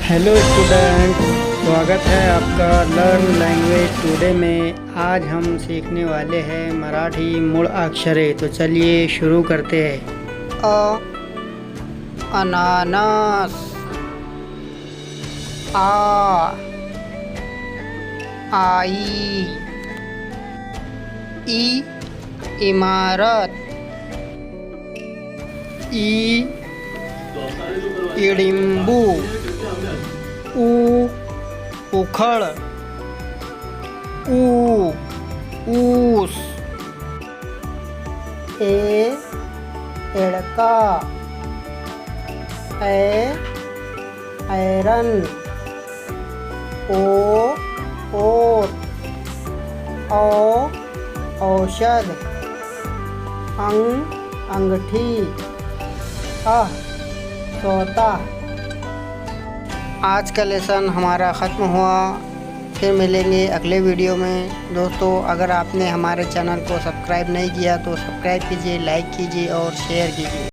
Hello student, स्वागत है आपका लर्न लैंग्वेज टुडे में। आज हम सीखने वाले हैं मराठी मूल अक्षरे। तो चलिए शुरू करते हैं। अ अनानास, आ आई, ई इमारत, ई इडिंबू, ऊ उखड़, ऊ ऊस, ए एड़का, ऐरन, ओ ओट, औषध, अंगठी, तोता। आज का लेसन हमारा ख़त्म हुआ। फिर मिलेंगे अगले वीडियो में। दोस्तों, अगर आपने हमारे चैनल को सब्सक्राइब नहीं किया तो सब्सक्राइब कीजिए, लाइक कीजिए और शेयर कीजिए।